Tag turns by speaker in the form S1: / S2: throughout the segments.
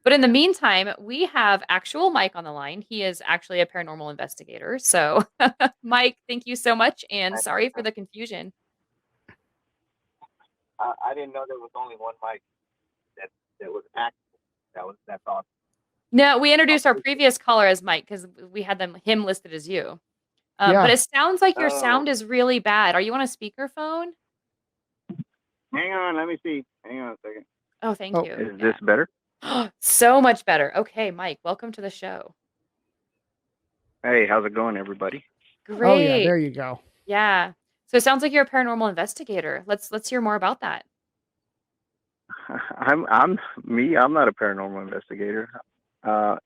S1: But in the meantime, we have actual Mike on the line. He is actually a paranormal investigator. So, Mike, thank you so much, and sorry for the confusion.
S2: I didn't know there was only one Mike that was active. That's awesome.
S1: No, we introduced our previous caller as Mike because we had him listed as you. But it sounds like your sound is really bad. Are you on a speakerphone?
S2: Hang on, let me see. Hang on a second.
S1: Oh, thank you.
S2: Is this better?
S1: So much better. Okay, Mike, welcome to the show.
S2: Hey, how's it going, everybody?
S1: Great.
S3: Oh yeah, there you go.
S1: Yeah. So it sounds like you're a paranormal investigator. Let's hear more about that.
S2: I'm not a paranormal investigator.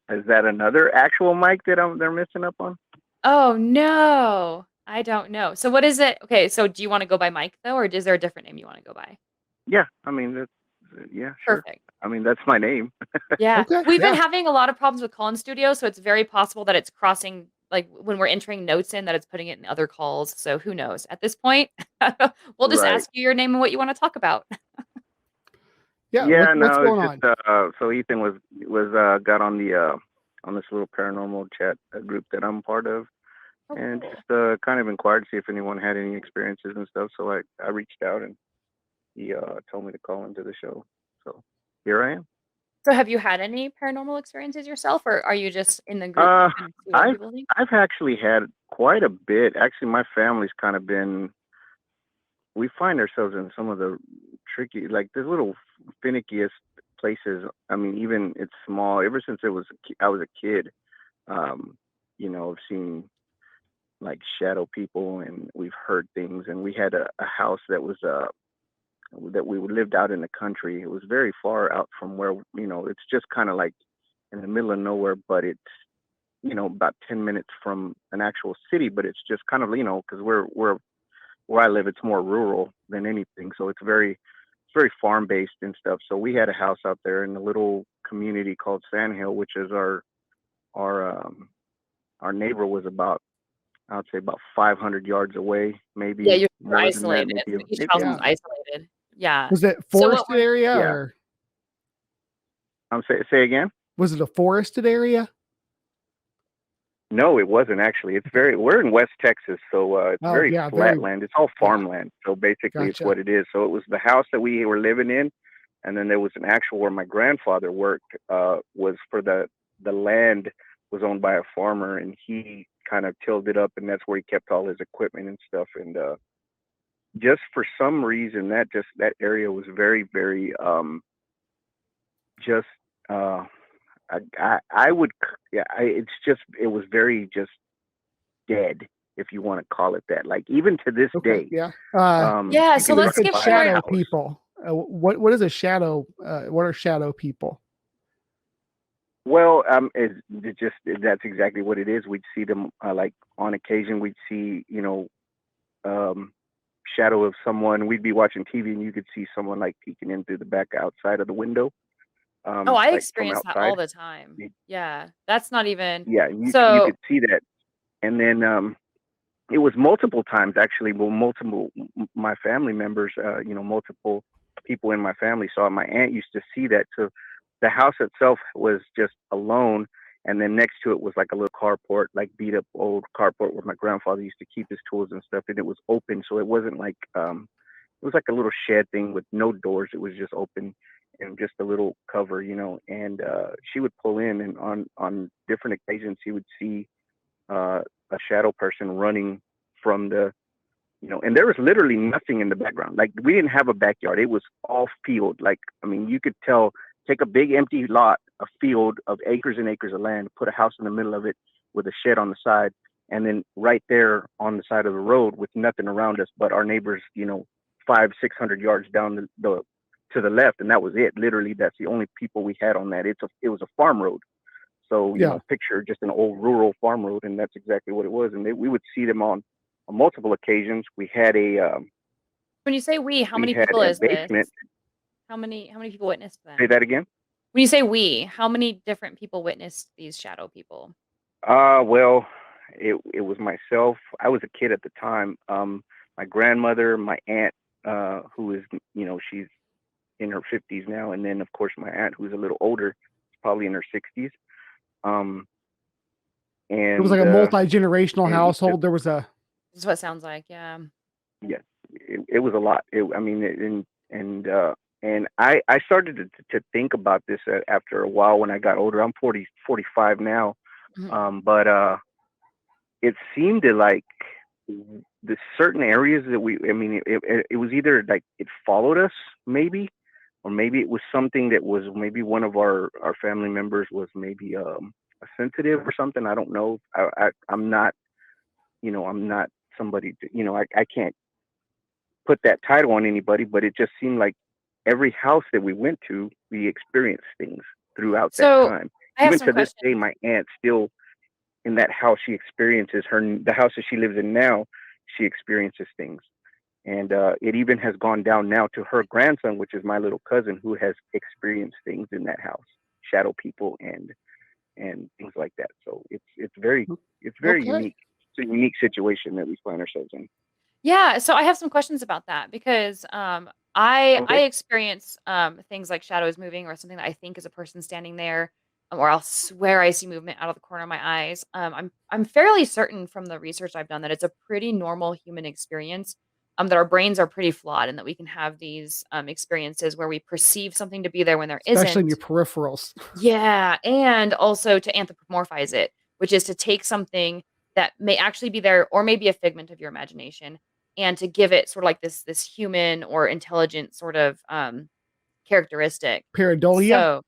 S2: Is that another actual mic that they're missing up on?
S1: Oh no, I don't know. So what is it? Okay, so do you want to go by Mike though, or is there a different name you want to go by?
S2: Yeah, I mean, yeah, sure.
S1: Perfect.
S2: I mean, that's my name.
S1: Yeah,
S3: Okay,
S1: we've been having a lot of problems with call-in studio, so it's very possible that it's crossing, like when we're entering notes in, that it's putting it in other calls. So who knows? At this point, we'll just ask you your name and what you want to talk about.
S3: Yeah, what's going
S2: on? So Ethan was got on this little paranormal chat group that I'm part of, and
S1: cool.
S2: just kind of inquired to see if anyone had any experiences and stuff. So I reached out, and he told me to call into the show. So here I am.
S1: So have you had any paranormal experiences yourself, or are you just in the group?
S2: I've actually had quite a bit. Actually, my family's kind of been. We find ourselves in some of the tricky, like the little finickiest places. I mean, even it's small. Ever since I was a kid, I've seen like shadow people, and we've heard things. And we had a house that was that we lived out in the country. It was very far out from where it's just kind of like in the middle of nowhere, but it's about 10 minutes from an actual city. But it's just kind of because we're where I live, it's more rural than anything. So it's very farm based and stuff. So we had a house out there in a little community called Sandhill, which is our neighbor was about, I would say about 500 yards away, maybe.
S1: Yeah, you're isolated. Each house is isolated. Yeah.
S3: Was it forested area or?
S2: Say again.
S3: Was it a forested area?
S2: No, it wasn't actually. We're in West Texas, so it's very flat land. It's all farmland. So basically it's what it is. So it was the house that we were living in, and then there was an actual where my grandfather worked, was for the land was owned by a farmer, and he kind of tilled it up, and that's where he kept all his equipment and stuff. And just for some reason that area was very, very it was very just dead, if you want to call it that. Like even to this day.
S3: Yeah.
S1: So let's get
S3: shadow people. What is a shadow? What are shadow people?
S2: Well, that's exactly what it is. We'd see them like on occasion. We'd see shadow of someone. We'd be watching TV, and you could see someone like peeking in through the back outside of the window.
S1: I experience that all the time. Yeah, that's not even.
S2: Yeah, you could see that, and then it was multiple times actually. Well, my family members, multiple people in my family saw it. My aunt used to see that. So the house itself was just alone, and then next to it was like a little carport, like beat up old carport where my grandfather used to keep his tools and stuff, and it was open, so it wasn't like it was like a little shed thing with no doors. It was just open. And just a little cover, and she would pull in, and on different occasions, she would see a shadow person running from the, and there was literally nothing in the background. Like we didn't have a backyard. It was all field. Like, I mean, you could tell, take a big empty lot, a field of acres and acres of land, put a house in the middle of it with a shed on the side. And then right there on the side of the road with nothing around us, but our neighbors, 500-600 yards down the to the left, and that was it. Literally, that's the only people we had on that. It was a farm road, so picture just an old rural farm road, and that's exactly what it was. And we would see them on multiple occasions. We had a.
S1: When you say we, how many people is this? How many people witnessed them?
S2: Say that again.
S1: When you say we, how many different people witnessed these shadow people?
S2: Well, it was myself. I was a kid at the time. My grandmother, my aunt, who is she's in her 50s now, and then of course my aunt, who's a little older, probably in her 60s. And
S3: it was like a multi-generational household. There was
S1: This is what it sounds like. Yeah.
S2: Yes, it was a lot. And I started to think about this after a while when I got older. I'm 45 now.
S1: Mhm.
S2: But it seemed to like the certain areas that it was either like it followed us maybe, or maybe it was something that was maybe one of our family members was maybe a sensitive or something. I don't know. I'm not, I'm not somebody I can't put that title on anybody, but it just seemed like every house that we went to, we experienced things throughout that
S1: So
S2: time.
S1: I have
S2: Even
S1: some
S2: to this day,
S1: questions.
S2: my aunt still in that house, she experiences the house that she lives in now, she experiences things. And it even has gone down now to her grandson, which is my little cousin, who has experienced things in that house, shadow people and things like that. So it's very
S3: okay.
S2: unique. It's a unique situation that we find ourselves in.
S1: Yeah, so I have some questions about that because I
S2: Okay.
S1: experience things like shadows moving or something that I think is a person standing there, or I'll swear I see movement out of the corner of my eyes. I'm fairly certain from the research I've done that it's a pretty normal human experience. That our brains are pretty flawed and that we can have these experiences where we perceive something to be there when there
S3: Especially in your
S1: isn't.
S3: peripherals.
S1: Yeah, and also to anthropomorphize it, which is to take something that may actually be there or maybe a figment of your imagination and to give it sort of like this human or intelligent sort of characteristic.
S3: Pareidolia.
S1: So,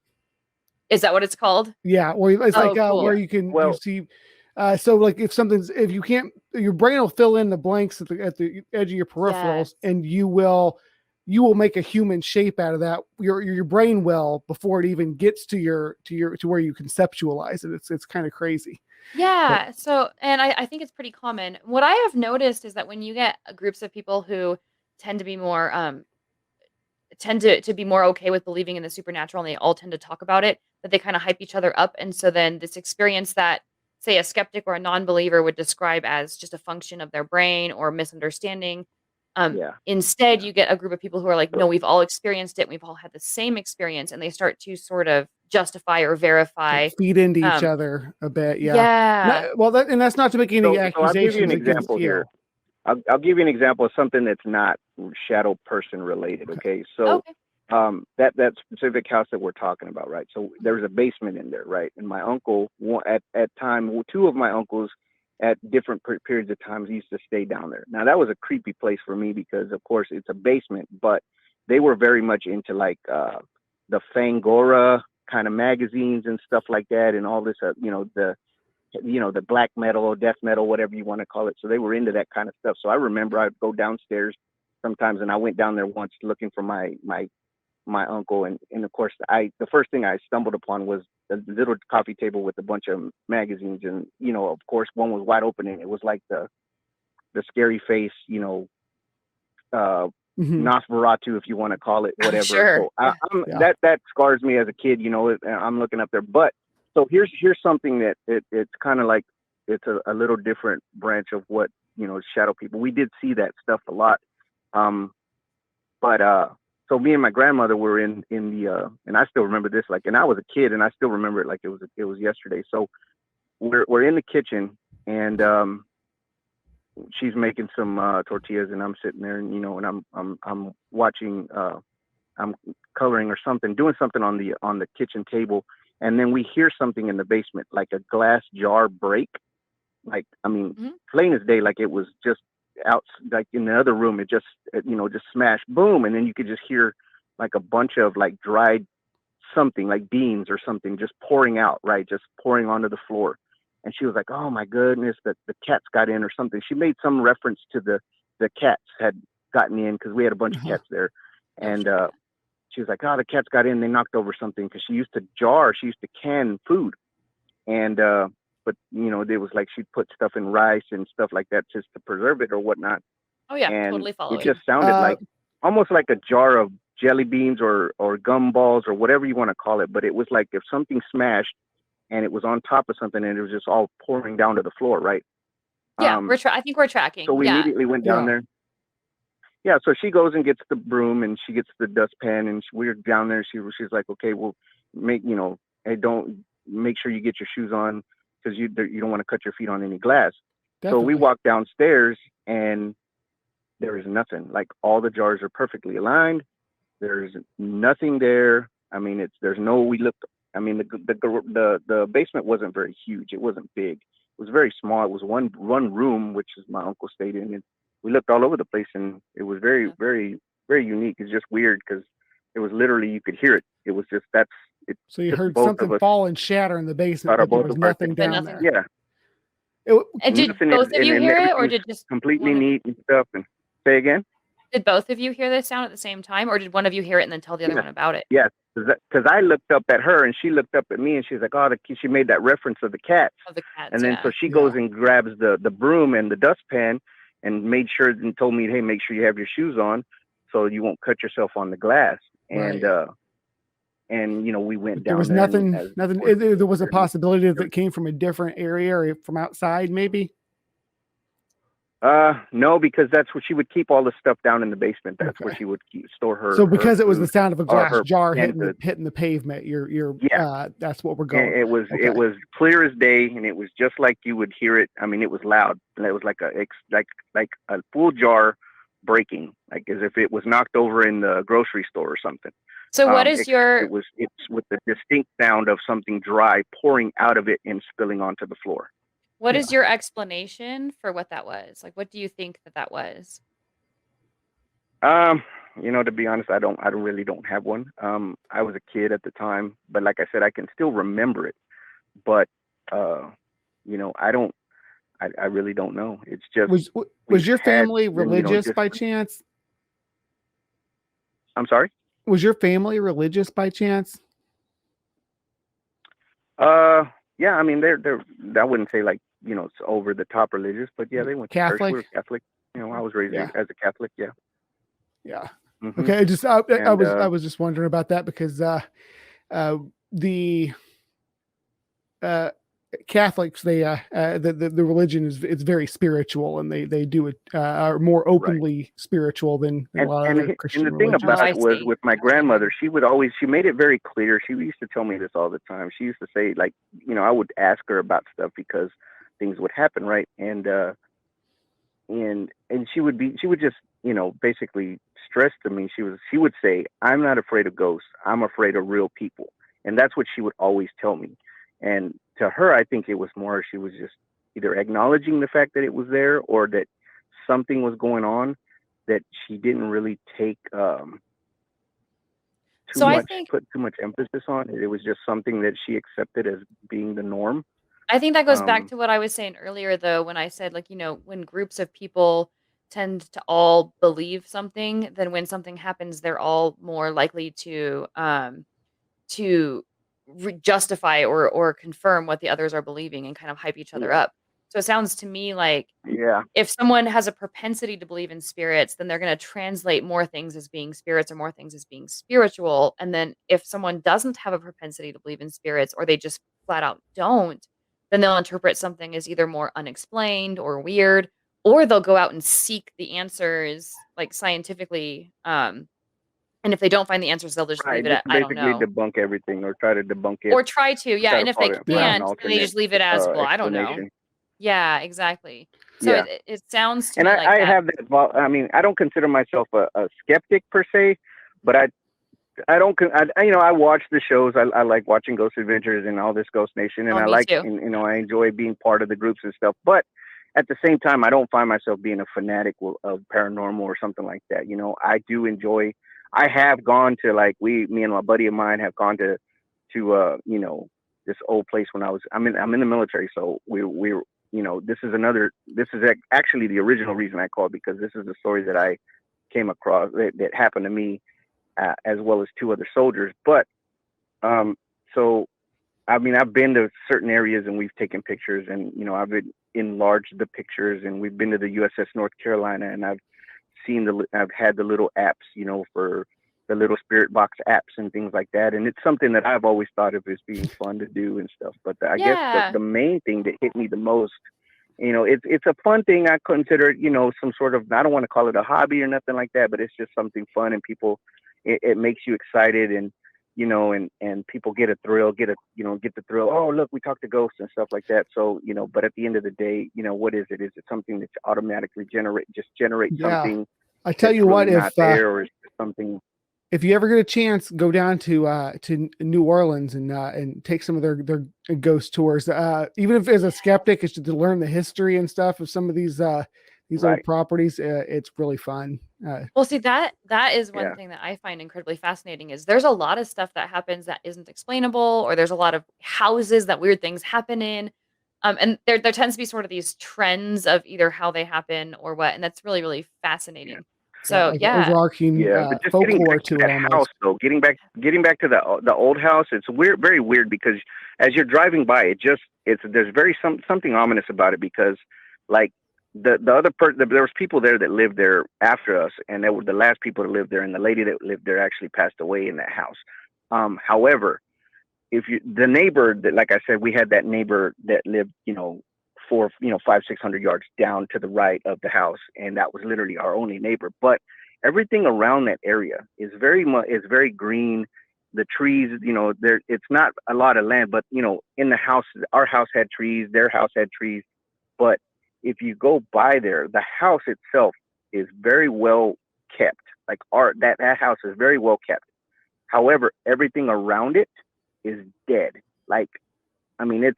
S1: is that what it's called?
S3: Yeah, or it's like
S1: Oh,
S3: where
S1: cool.
S3: you
S2: Well,
S3: see. So like if you can't, your brain will fill in the blanks at the edge of your peripherals,
S1: Yes.
S3: and you will make a human shape out of that. Your brain will before it even gets to where you conceptualize it. It's kind of crazy. But
S1: Yeah. So, and I think it's pretty common. What I have noticed is that when you get groups of people who tend to be more tend to be more okay with believing in the supernatural and they all tend to talk about it, that they kind of hype each other up. And so then this experience that, say, a skeptic or a non-believer would describe as just a function of their brain or misunderstanding.
S2: yeah,
S1: Instead,
S2: yeah.
S1: you get a group of people who are like, no,
S2: So,
S1: we've all experienced it. We've all had the same experience. And they start to sort of justify or
S3: like
S1: verify.
S3: feed into each
S1: Um,
S3: other a bit. Yeah.
S1: yeah.
S3: And that's not to make any
S2: so I'll give you an
S3: accusations against
S2: example here.
S3: you.
S2: I'll give you an example of something that's not shadow person related.
S3: Okay.
S2: Okay, so
S1: Okay.
S2: that specific house that we're talking about, right? So there's a basement in there, right? And my uncle, at time, two of my uncles at different periods of times used to stay down there. Now that was a creepy place for me because, of course, it's a basement, but they were very much into like the Fangora kind of magazines and stuff like that, and all this, the black metal, death metal, whatever you want to call it. So they were into that kind of stuff. So I remember I'd go downstairs sometimes, and I went down there once looking for my uncle, and of course the first thing I stumbled upon was a little coffee table with a bunch of magazines, and of course one was wide open, and it was like the scary face, uh
S3: Mm-hmm.
S2: Nosferatu, if you want to call it, whatever.
S1: Sure.
S2: So
S1: Yeah.
S2: that scars me as a kid. I'm looking up there. But so here's something that it's kind of like it's a little different branch of what shadow people. We did see that stuff a lot. But so me and my grandmother were in the and I still remember this, like, and I was a kid and I still remember it like it was yesterday. So we're in the kitchen, and she's making some tortillas, and I'm sitting there, and and I'm watching, I'm coloring or something, doing something on the kitchen table, and then we hear something in the basement, like a glass jar break, like, I mean,
S1: Mhm.
S2: plain as day, like it was just out, like in the other room, it just just smashed, boom, and then you could just hear like a bunch of like dried something, like beans or something, just pouring out, right, just pouring onto the floor. And she was like, "Oh my goodness, the cats got in or something." She made some reference to the cats had gotten in because we had a bunch of
S3: Uh-huh.
S2: cats there,
S1: Oh,
S2: and
S1: sure.
S2: she was like, "Oh, the cats got in. They knocked over something," because she used to can food, and but it was like she'd put stuff in rice and stuff like that just to preserve it or whatnot,
S1: Oh, yeah.
S2: and
S1: Totally
S2: it
S1: following.
S2: just sounded like almost like a jar of jelly beans or gumballs or whatever you want to call it, but it was like if something smashed and it was on top of something and it was just all pouring down to the floor, right?
S1: Yeah.
S2: Um,
S1: I think we're
S2: so
S1: tracking.
S2: we
S1: Yeah.
S2: immediately went down
S3: Yeah.
S2: there. Yeah, so she goes and gets the broom and she gets the dustpan, and we're down there. She's like, "Okay, we'll make hey, don't make sure you get your shoes on because you don't want to cut your feet on any glass.
S3: Definitely.
S2: So we walked downstairs and there is nothing. Like all the jars are perfectly aligned. There's nothing there. I mean, there's no. We looked. I mean, the basement wasn't very huge. It wasn't big. It was very small. It was one room, which is my uncle stayed in. And we looked all over the place, and it was very, very, very unique. It's just weird because it was literally you could hear it. It was just it.
S3: So you heard something fall and shatter in the basement, but there was nothing down there.
S2: Yeah.
S1: And did both of you hear it, or did just
S2: completely neat and stuff? And say again.
S1: Did both of you hear this sound at the same time, or did one of you hear it and then tell the other one about it?
S2: Yes, because I looked up at her and she looked up at me and she's like, "Oh, she made that reference of the cats."
S1: Of the cats,
S2: and then so she goes and grabs the broom and the dustpan and made sure and told me, "Hey, make sure you have your shoes on so you won't cut yourself on the glass." And and you know, we went down.
S3: There was nothing. There was a possibility that it came from a different area or from outside, maybe.
S2: No, because that's where she would keep all the stuff down in the basement. That's where she would store her.
S3: So because it was the sound of a glass jar hitting the pavement, that's what we're going.
S2: It was clear as day, and it was just like you would hear it. I mean, it was loud. It was like a full jar breaking, like as if it was knocked over in the grocery store or something.
S1: So what is
S2: it's with the distinct sound of something dry pouring out of it and spilling onto the floor.
S1: What is your explanation for what that was? Like, what do you think that was?
S2: You know, to be honest, I really don't have one. I was a kid at the time, but like I said, I can still remember it. But, you know, I really don't know. It's just.
S3: Was your family religious by chance?
S2: I'm sorry?
S3: Was your family religious by chance?
S2: Yeah, I mean, they're I wouldn't say like, you know, it's over the top religious, but yeah, they went to church. We were Catholic. You know, I was raised as a Catholic. Yeah.
S3: Yeah. Mm-hmm. Okay. I was just wondering about that because the Catholics, the religion it's very spiritual, and they do it are more openly spiritual than a lot of other Christian religions.
S2: And the thing about it was with my grandmother, she made it very clear. She used to tell me this all the time. She used to say, like, you know, I would ask her about stuff because things would happen, right? And she would just, you know, basically stress to me. She would say, "I'm not afraid of ghosts. I'm afraid of real people." And that's what she would always tell me. And to her, I think it was more she was just either acknowledging the fact that it was there or that something was going on that she didn't really take put too much emphasis on. It was just something that she accepted as being the norm.
S1: I think that goes back to what I was saying earlier, though, when I said, like, you know, when groups of people tend to all believe something, then when something happens, they're all more likely to justify or confirm what the others are believing and kind of hype each other up. So it sounds to me like if someone has a propensity to believe in spirits, then they're going to translate more things as being spirits or more things as being spiritual. And then if someone doesn't have a propensity to believe in spirits, or they just flat out don't, then they'll interpret something as either more unexplained or weird, or they'll go out and seek the answers like scientifically. And if they don't find the answers, they'll just leave it at, I don't know.
S2: Basically debunk everything or try to debunk it.
S1: Or try to, yeah. And if they can't, then they just leave it as, well, I don't know. Yeah, exactly. So it sounds to me like that.
S2: And I have that. I mean, I don't consider myself a skeptic per se, but I don't. You know, I watch the shows. I like watching Ghost Adventures and all this Ghost Nation, and I like, and, you know, I enjoy being part of the groups and stuff. But at the same time, I don't find myself being a fanatic of paranormal or something like that. You know, I do enjoy. I have gone to, like, me and my buddy of mine have gone to you know, this old place when I'm in the military, so we're you know, this is actually the original reason I called, because this is the story that I came across that happened to me, as well as two other soldiers. But so I mean, I've been to certain areas and we've taken pictures, and, you know, I've enlarged the pictures, and we've been to the USS North Carolina, and I've had the little apps, you know, for the little spirit box apps and things like that. And it's something that I've always thought of as being fun to do and stuff. But I guess the main thing that hit me the most, you know, it's a fun thing. I consider it, you know, some sort of, I don't want to call it a hobby or nothing like that, but it's just something fun, and people, it makes you excited. And and people get the thrill. Oh, look, we talked to ghosts and stuff like that. So, but at the end of the day, what is it? Is it something that automatically generate
S3: Yeah.
S2: something
S3: I tell
S2: that's
S3: you what,
S2: really not
S3: if
S2: there, or is it something?
S3: if you ever get a chance, go down to New Orleans and take some of their ghost tours. Even if as a skeptic, it's to learn the history and stuff of some of these old
S2: Right.
S3: properties. It's really fun.
S1: Well, see, that is one
S2: Yeah.
S1: thing that I find incredibly fascinating is there's a lot of stuff that happens that isn't explainable, or there's a lot of houses that weird things happen in. And there tends to be sort of these trends of either how they happen or what, and that's really, really fascinating.
S3: Yeah,
S1: So
S3: like
S1: yeah,
S3: overarching
S2: Yeah, but just getting
S3: folklore
S2: back to
S3: to it
S2: that
S3: almost.
S2: house, though, getting back to the old house, it's weird, very weird, because as you're driving by, there's very something ominous about it, because like the other there was people there that lived there after us, and they were the last people to live there, and the lady that lived there actually passed away in that house. However, the neighbor that, like I said, we had that neighbor that lived, 500-600 yards down to the right of the house, and that was literally our only neighbor. But everything around that area is very green. The trees, it's not a lot of land, but in the house, our house had trees, their house had trees. But if you go by there, the house itself is very well kept. Like that house is very well kept. However, everything around it is dead. Like, I mean, it's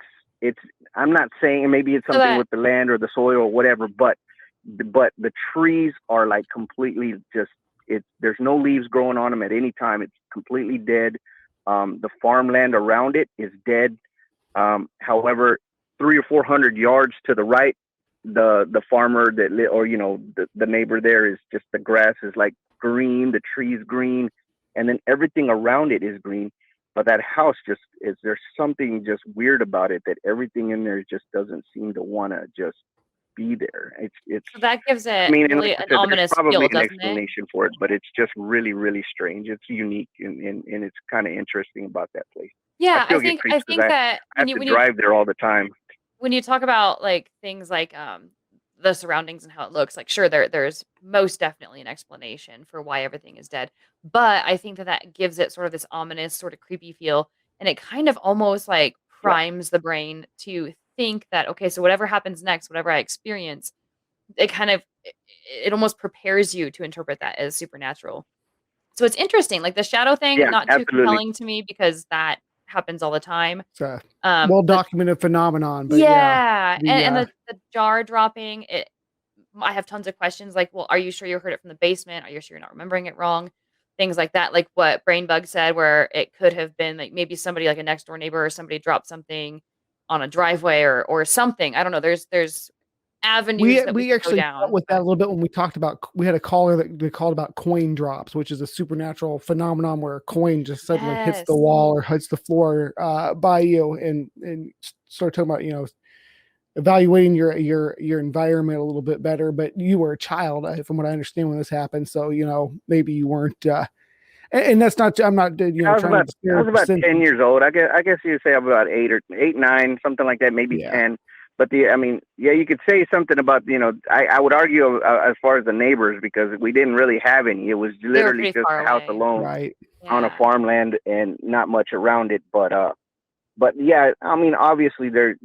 S2: I'm not saying, maybe it's something with the land or the soil or whatever, but the trees are like completely there's no leaves growing on them at any time. It's completely dead. The farmland around it is dead. However, 300 or 400 yards to the right, the farmer the neighbor there is just, the grass is like green, the trees green, and then everything around it is green. But that house there's something just weird about it, that everything in there just doesn't seem to want to just be there. It's
S1: so that gives it
S2: I mean, and
S1: really
S2: like I
S1: an
S2: said, there's
S1: ominous
S2: probably
S1: feel,
S2: an
S1: doesn't it?
S2: explanation for it, but it's just really, really strange. It's unique, and it's kind of interesting about that place.
S1: Yeah,
S2: I still get creeps because
S1: that
S2: I have to drive there all the time.
S1: when you talk about like things like the surroundings and how it looks, like sure there's most definitely an explanation for why everything is dead, but I think that gives it sort of this ominous, sort of creepy feel, and it kind of almost like
S2: Yeah.
S1: primes the brain to think that, okay, so whatever happens next, whatever I experience, it almost prepares you to interpret that as supernatural. So it's interesting, like the shadow thing,
S2: Yeah,
S1: not too
S2: absolutely.
S1: compelling to me because that happens all the time.
S3: It's a well-documented phenomenon, but
S1: yeah, and the jar dropping, I have tons of questions like, well, are you sure you heard it from the basement? Are you sure you're not remembering it wrong? Things like that, like what BrainBug said, where it could have been like maybe somebody, like a next door neighbor, or somebody dropped something on a driveway or something. I don't know. There's avenues that we could go
S3: actually
S1: down.
S3: dealt with that a little bit when we had a caller that they called about coin drops, which is a supernatural phenomenon where a coin just suddenly hits the wall or hits the floor by you, and start talking about evaluating your environment a little bit better. But you were a child, from what I understand, when this happened, so maybe you weren't. And that's not. I'm not.
S2: I was about 10 years old. I guess you'd say I'm about 8, 9, something like that, maybe 10. But you could say something about, I would argue as far as the neighbors, because we didn't really have any. It was literally just a house alone,
S3: right,
S2: on a farmland and not much around it. But yeah, I mean, obviously there's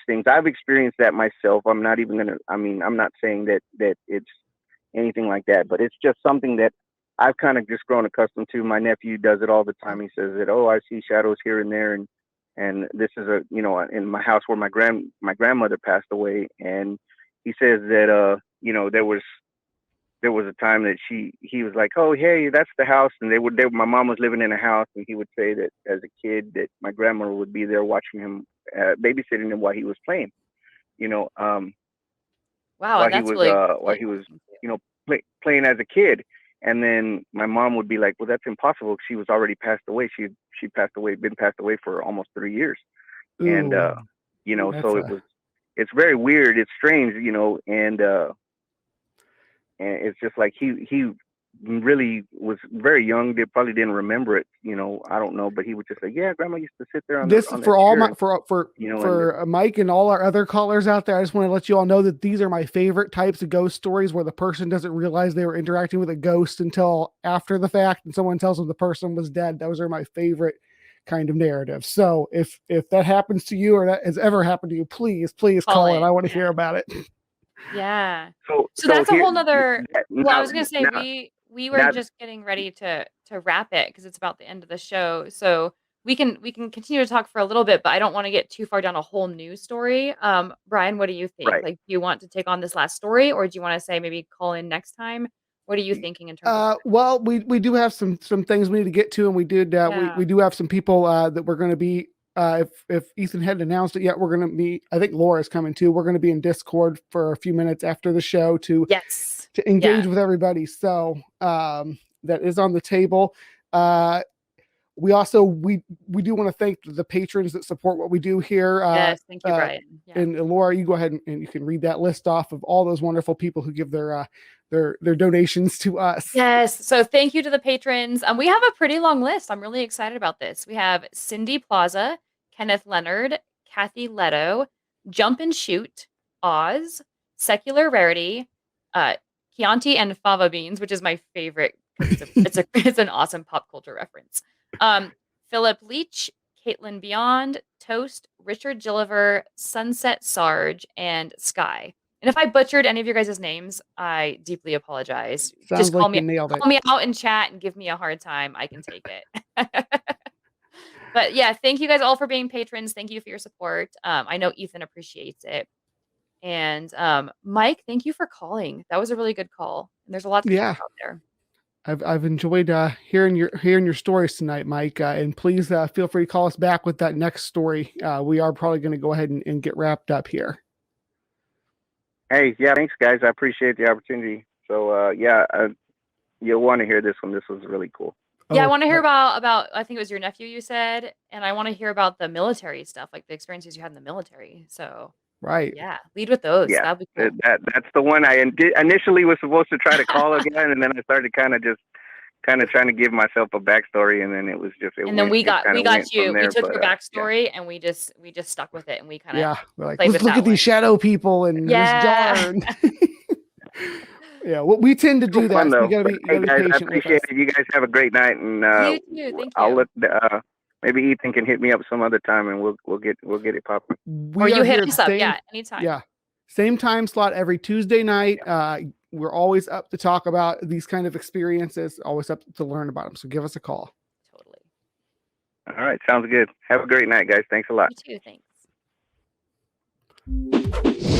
S2: things I've experienced that myself. I'm not saying that it's anything like that, but it's just something that I've kind of just grown accustomed to. My nephew does it all the time. He says that, oh, I see shadows here and there, and this is in my house where my grandmother passed away, and he says that there was a time that he was like, oh, hey, that's the house, and my mom was living in a house, and he would say that as a kid that my grandmother would be there watching him, babysitting him while he was playing,
S1: wow,
S2: while he was playing as a kid. And then my mom would be like, well, that's impossible. She was already passed away. She been passed away for almost 3 years. Ooh, and, so it's very weird. It's strange, and it's just like he really was very young. They probably didn't remember it. I don't know, but he would just say, "Yeah, Grandma used to sit there on
S3: this
S2: on
S3: for
S2: that
S3: all
S2: chair,"
S3: my for
S2: and
S3: Mike and all our other callers out there. I just want to let you all know that these are my favorite types of ghost stories, where the person doesn't realize they were interacting with a ghost until after the fact, and someone tells them the person was dead. Those are my favorite kind of narrative. So if that happens to you, or that has ever happened to you, please call it. I want to hear about it.
S1: Yeah.
S2: So
S1: that's a
S2: here,
S1: whole nother. Well, I was gonna say
S2: now,
S1: we were just getting ready to wrap it because it's about the end of the show. So we can continue to talk for a little bit, but I don't want to get too far down a whole new story. Brian, what do you think?
S2: right.
S1: Like, do you want to take on this last story, or do you want to say maybe call in next time? What are you thinking in terms of?
S3: Well, we do have some things we need to get to, and we did we do have some people that we're going to be. If Ethan hadn't announced it yet, we're going to be. I think Laura's coming too. We're going to be in Discord for a few minutes after the show to engage with everybody. So that is on the table. We also we do want to thank the patrons that support what we do here.
S1: Yes, thank you, Brian. Yeah.
S3: And Laura, you go ahead and you can read that list off of all those wonderful people who give their donations to us.
S1: Yes. So thank you to the patrons. We have a pretty long list. I'm really excited about this. We have Cindy PLAZA, Kenneth Leonard, Kathy Leto, JumpandShoot, Oz, Secular Rarity, Chianti and Fava beans, which is my favorite. It's an awesome pop culture reference. Philip Leitch, Kaitlyn Beyond, Toast, Richard Gilliver, Sunset Sarge, and Skye. And if I butchered any of your guys' names, I deeply apologize.
S3: Sounds
S1: Just call
S3: like
S1: me out in chat and give me a hard time. I can take it. But yeah, thank you guys all for being patrons. Thank you for your support. I know Ethan appreciates it. And Mike, thank you for calling. That was a really good call. And there's a lot to talk about there.
S3: I've enjoyed hearing your stories tonight, Mike. And please feel free to call us back with that next story. We are probably going to go ahead and get wrapped up here.
S2: Hey, yeah, thanks, guys. I appreciate the opportunity. So, you'll want to hear this one. This was really cool.
S1: Yeah, I want to hear about. I think it was your nephew you said, and I want to hear about the military stuff, like the experiences you had in the military. So.
S3: Right.
S1: Yeah, lead with those.
S2: Yeah,
S1: that'd be cool.
S2: That's the one I initially was supposed to try to call again, and then I started kind of trying to give myself a backstory, and then it was just.
S1: And then we got you. We took your backstory, and we just stuck with it, and we kind of
S3: we're like, let's look at these shadow people and this jar. Yeah, well, we tend to do that.
S2: Fun,
S3: so you gotta be
S2: guys,
S3: patient.
S2: I appreciate it. You guys have a great night, and
S1: you too. Thank you.
S2: I'll let maybe Ethan can hit me up some other time, and we'll get it popping.
S1: Or you hit us up, anytime.
S3: Yeah, same time slot every Tuesday night. We're always up to talk about these kind of experiences. Always up to learn about them. So give us a call.
S1: Totally.
S2: All right, sounds good. Have a great night, guys. Thanks a lot.
S1: You too. Thanks.